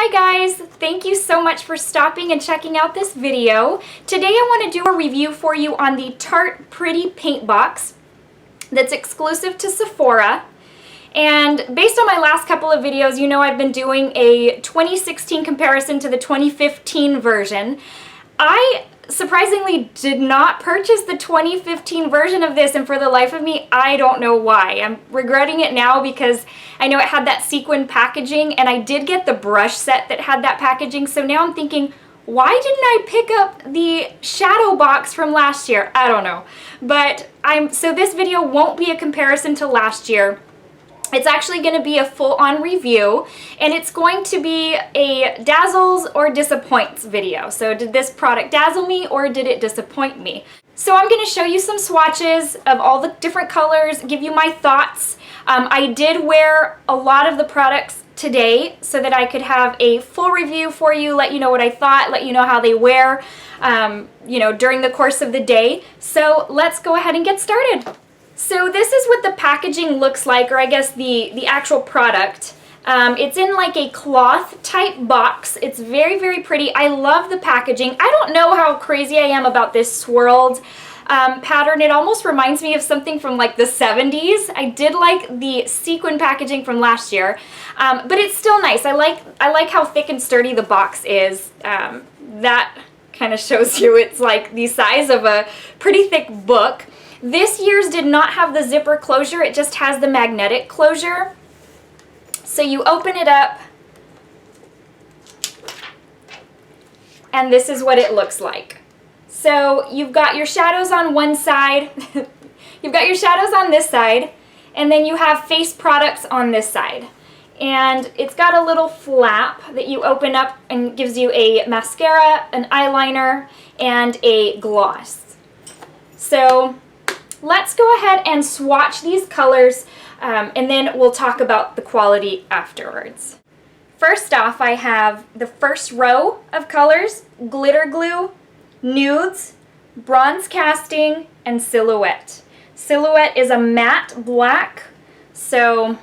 Hi guys, thank you so much for stopping and checking out this video. Today I want to do a review for you on the Tarte Pretty Paintbox that's exclusive to Sephora. And based on my last couple of videos, you know I've been doing a 2016 comparison to the 2015 version. I surprisingly did not purchase the 2015 version of this, and for the life of me, I don't know why. I'm regretting it now because I know it had that sequin packaging, and I did get the brush set that had that packaging, so now I'm thinking, why didn't I pick up the shadow box from last year? I don't know. But so this video won't be a comparison to last year. It's actually going to be a full-on review, and it's going to be a dazzles or disappoints video. So did this product dazzle me or did it disappoint me? So I'm going to show you some swatches of all the different colors, give you my thoughts. I did wear a lot of the products today so that I could have a full review for you, let you know what I thought, let you know how they wear, during the course of the day. So let's go ahead and get started. So this is what the packaging looks like, or I guess the actual product. It's in like a cloth type box. It's very, very pretty. I love the packaging. I don't know how crazy I am about this swirled pattern. It almost reminds me of something from like the 70s. I did like the sequin packaging from last year, but it's still nice. I like how thick and sturdy the box is. That kind of shows you it's like the size of a pretty thick book. This year's did not have the zipper closure, it just has the magnetic closure. So you open it up, and this is what it looks like. So you've got your shadows on one side, you've got your shadows on this side, and then you have face products on this side. And it's got a little flap that you open up and gives you a mascara, an eyeliner, and a gloss. So let's go ahead and swatch these colors, and then we'll talk about the quality afterwards. First off, I have the first row of colors: Glitter Glue, Nudes, Bronze Casting, and Silhouette. Silhouette is a matte black, so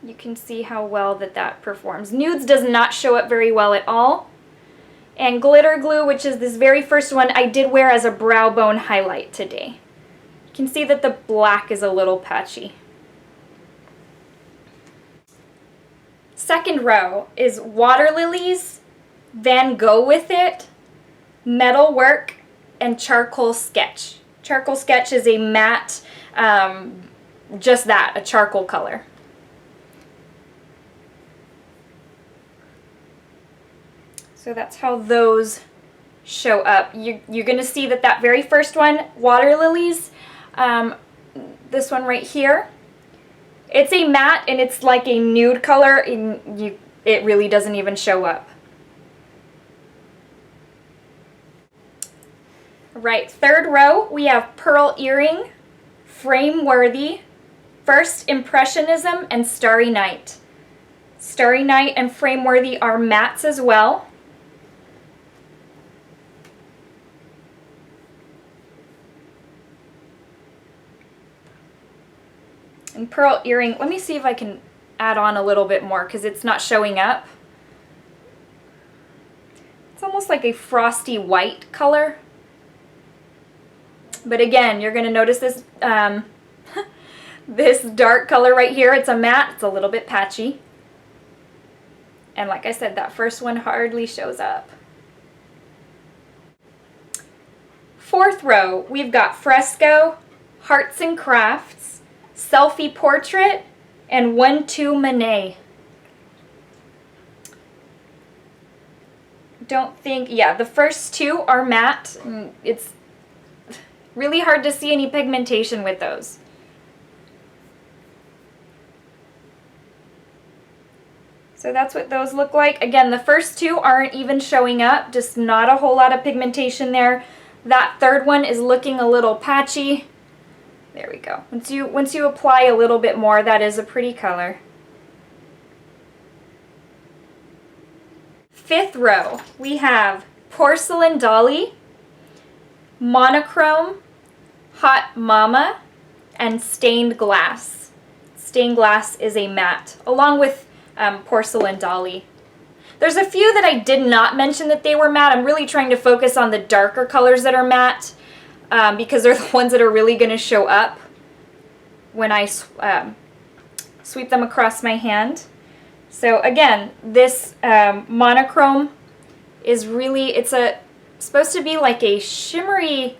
you can see how well that performs. Nudes does not show up very well at all. And Glitter Glue, which is this very first one, I did wear as a brow bone highlight today. You can see that the black is a little patchy. Second row is Water Lilies, Van Gogh With It, Metal Work, and Charcoal Sketch. Charcoal Sketch is a matte, just that, a charcoal color. So that's how those show up. You're going to see that very first one, Water Lilies, this one right here, it's a matte and it's like a nude color, and it really doesn't even show up. Right, third row, we have Pearl Earring, Frame Worthy, First Impressionism, and Starry Night. Starry Night and Frame Worthy are mattes as well. And Pearl Earring, let me see if I can add on a little bit more because it's not showing up. It's almost like a frosty white color. But again, you're going to notice this, this dark color right here. It's a matte, it's a little bit patchy. And like I said, that first one hardly shows up. Fourth row, we've got Fresco, Hearts and Crafts, Selfie Portrait, and 1-2 Monet. The first two are matte. It's really hard to see any pigmentation with those. So that's what those look like. Again, the first two aren't even showing up, just not a whole lot of pigmentation there. That third one is looking a little patchy. There we go. Once you apply a little bit more, that is a pretty color. Fifth row, we have Porcelain Dolly, Monochrome, Hot Mama, and Stained Glass. Stained Glass is a matte, along with Porcelain Dolly. There's a few that I did not mention that they were matte. I'm really trying to focus on the darker colors that are matte because they're the ones that are really going to show up when I sweep them across my hand. So again, this monochrome is really, it's supposed to be like a shimmery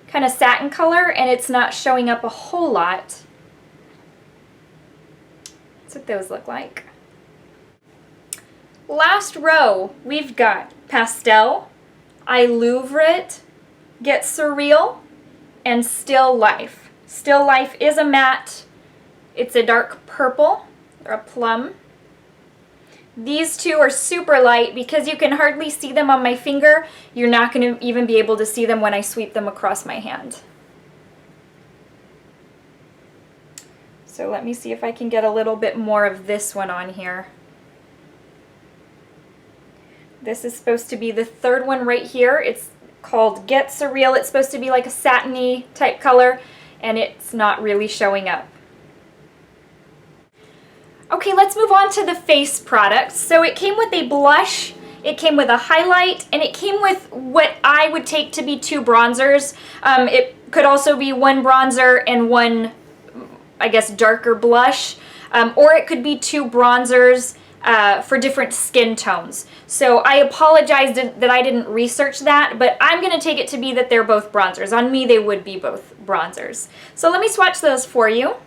kind of satin color, and it's not showing up a whole lot. That's what those look like. Last row, we've got Pastel, I Louvre It, Get Surreal, and Still Life. Still Life is a matte. It's a dark purple or a plum. These two are super light because you can hardly see them on my finger. You're not going to even be able to see them when I sweep them across my hand. So let me see if I can get a little bit more of this one on here. This is supposed to be the third one right here. It's called Get Surreal. It's supposed to be like a satiny type color, and it's not really showing up. Okay, let's move on to the face products. So it came with a blush, it came with a highlight, and it came with what I would take to be 2 bronzers. It could also be 1 bronzer and 1, I guess, darker blush, or it could be 2 bronzers for different skin tones. So I apologize that I didn't research that, but I'm going to take it to be that they're both bronzers. On me, they would be both bronzers. So let me swatch those for you.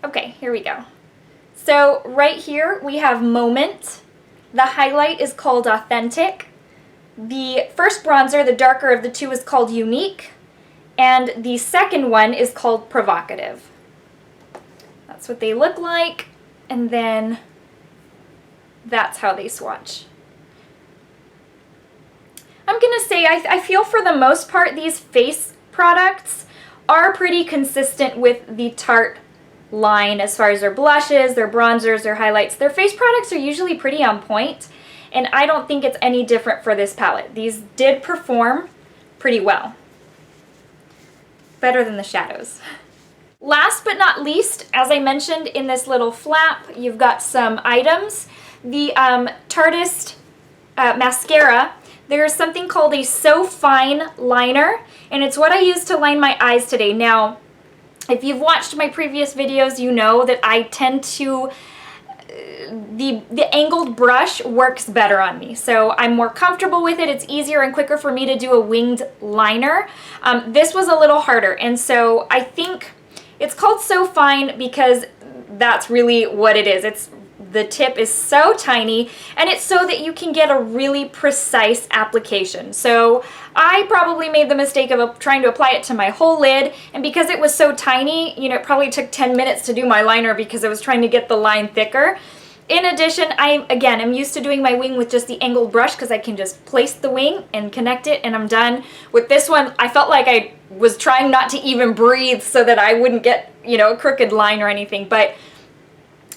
Okay, here we go. So right here we have Moment. The highlight is called Authentic. The first bronzer, the darker of the two, is called Unique. And the second one is called Provocative. That's what they look like. And then that's how they swatch. I'm going to say I feel for the most part these face products are pretty consistent with the Tarte line as far as their blushes, their bronzers, their highlights. Their face products are usually pretty on point, and I don't think it's any different for this palette. These did perform pretty well. Better than the shadows. Last but not least, as I mentioned in this little flap, you've got some items. The Tarte Mascara, there's something called a So Fine liner, and it's what I used to line my eyes today. Now, if you've watched my previous videos, you know that I tend to, the angled brush works better on me. So I'm more comfortable with it. It's easier and quicker for me to do a winged liner. This was a little harder, and so I think it's called So Fine because that's really what it is. The tip is so tiny, and it's so that you can get a really precise application. So I probably made the mistake of trying to apply it to my whole lid, and because it was so tiny, you know, it probably took 10 minutes to do my liner because I was trying to get the line thicker. In addition, I'm used to doing my wing with just the angled brush because I can just place the wing and connect it and I'm done. With this one, I felt like I was trying not to even breathe so that I wouldn't get, you know, a crooked line or anything. But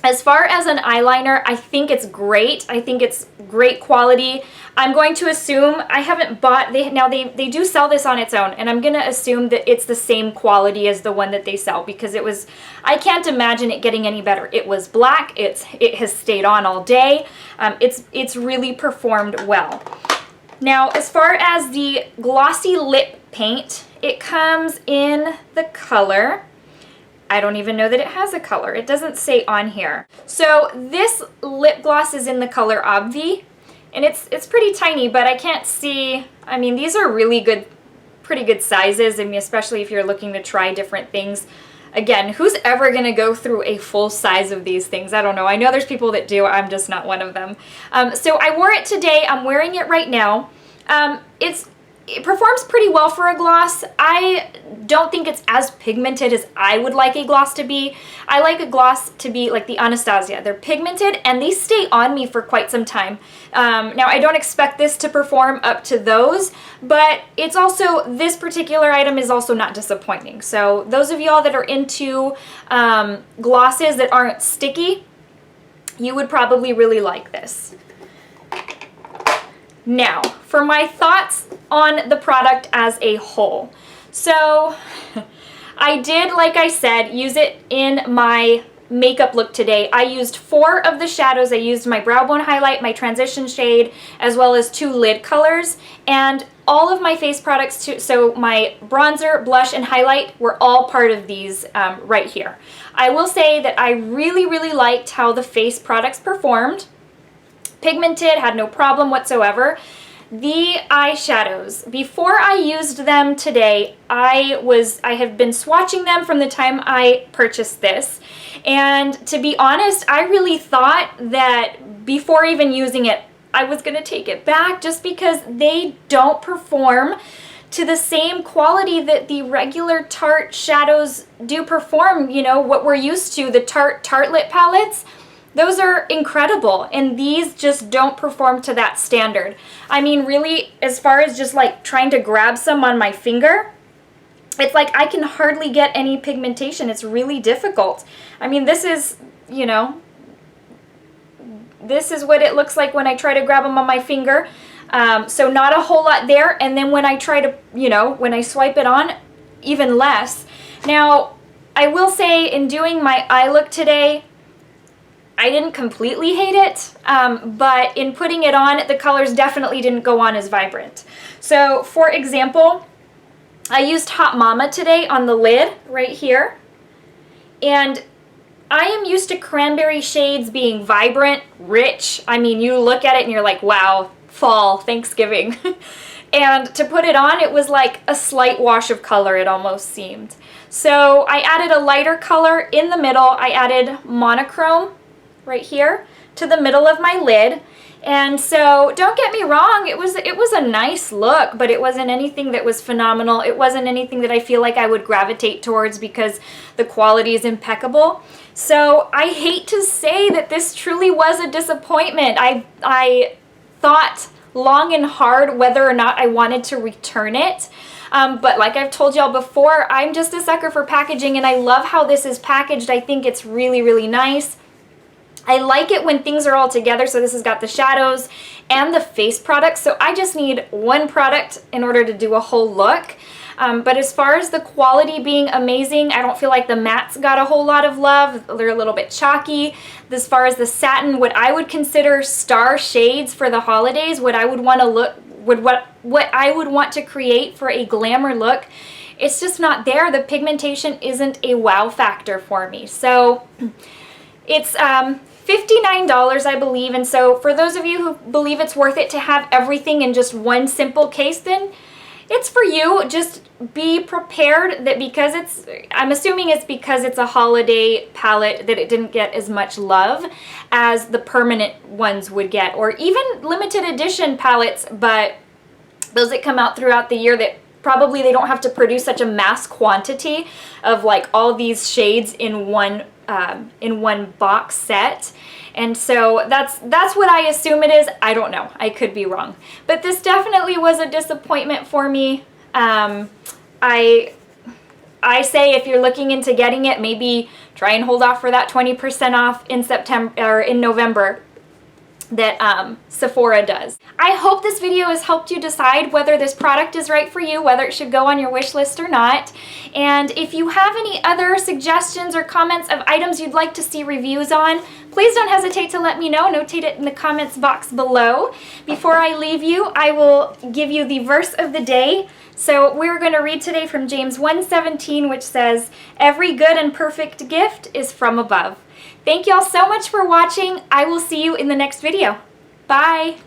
as far as an eyeliner, I think it's great. I think it's great quality. I'm going to assume, I haven't bought, they do sell this on its own, and I'm going to assume that it's the same quality as the one that they sell because it was, I can't imagine it getting any better. It was black, it has stayed on all day. It's really performed well. Now, as far as the glossy lip paint, it comes in the color, I don't even know that it has a color. It doesn't say on here. So this lip gloss is in the color Obvi, and it's pretty tiny, but I can't see, I mean, these are really good, pretty good sizes, I mean, especially if you're looking to try different things. Again, who's ever gonna go through a full size of these things? I don't know. I know there's people that do. I'm just not one of them. So I wore it today. I'm wearing it right now. It performs pretty well for a gloss. I don't think it's as pigmented as I would like a gloss to be. I like a gloss to be like the Anastasia. They're pigmented and they stay on me for quite some time. Now, I don't expect this to perform up to those, but it's also, this particular item is also not disappointing. So those of y'all that are into glosses that aren't sticky, you would probably really like this. Now, for my thoughts on the product as a whole. So, I did, like I said, use it in my makeup look today. I used 4 of the shadows. I used my brow bone highlight, my transition shade, as well as 2 lid colors, and all of my face products too. So my bronzer, blush, and highlight were all part of these right here. I will say that I really liked how the face products performed. Pigmented, had no problem whatsoever. The eyeshadows, before I used them today, I have been swatching them from the time I purchased this. And to be honest, I really thought that before even using it, I was going to take it back just because they don't perform to the same quality that the regular Tarte shadows do perform. You know, what we're used to, the Tarte Tartelette palettes. Those are incredible, and these just don't perform to that standard. I mean, really, as far as just like trying to grab some on my finger, it's like I can hardly get any pigmentation. It's really difficult. I mean, this is, you know, this is what it looks like when I try to grab them on my finger. So not a whole lot there, and then when I try to, you know, when I swipe it on, even less. Now, I will say in doing my eye look today, I didn't completely hate it, but in putting it on, the colors definitely didn't go on as vibrant. So, for example, I used Hot Mama today on the lid right here, and I am used to cranberry shades being vibrant, rich. I mean, you look at it and you're like, wow, fall, Thanksgiving. And to put it on, it was like a slight wash of color, it almost seemed. So I added a lighter color in the middle. I added monochrome right here to the middle of my lid. And so don't get me wrong, it was a nice look, but it wasn't anything that was phenomenal. It wasn't anything that I feel like I would gravitate towards because the quality is impeccable. So I hate to say that this truly was a disappointment. I thought long and hard whether or not I wanted to return it. But like I've told y'all before, I'm just a sucker for packaging, and I love how this is packaged. I think it's really nice. I like it when things are all together. So this has got the shadows and the face products. So I just need one product in order to do a whole look. But as far as the quality being amazing, I don't feel like the mattes got a whole lot of love. They're a little bit chalky. As far as the satin, what I would consider star shades for the holidays, what I would want to look, what I would want to create for a glamour look, it's just not there. The pigmentation isn't a wow factor for me. So it's $59, I believe, and so for those of you who believe it's worth it to have everything in just one simple case, then it's for you. Just be prepared that because I'm assuming it's because it's a holiday palette that it didn't get as much love as the permanent ones would get, or even limited edition palettes, but those that come out throughout the year that probably they don't have to produce such a mass quantity of like all these shades in one box set. And so that's what I assume it is. I don't know. I could be wrong. But this definitely was a disappointment for me. I say if you're looking into getting it, maybe try and hold off for that 20% off in September or in November that Sephora does. I hope this video has helped you decide whether this product is right for you, whether it should go on your wish list or not. And if you have any other suggestions or comments of items you'd like to see reviews on, please don't hesitate to let me know. Notate it in the comments box below. Before I leave you, I will give you the verse of the day. So we're going to read today from James 1:17, which says, "Every good and perfect gift is from above." Thank y'all so much for watching. I will see you in the next video. Bye!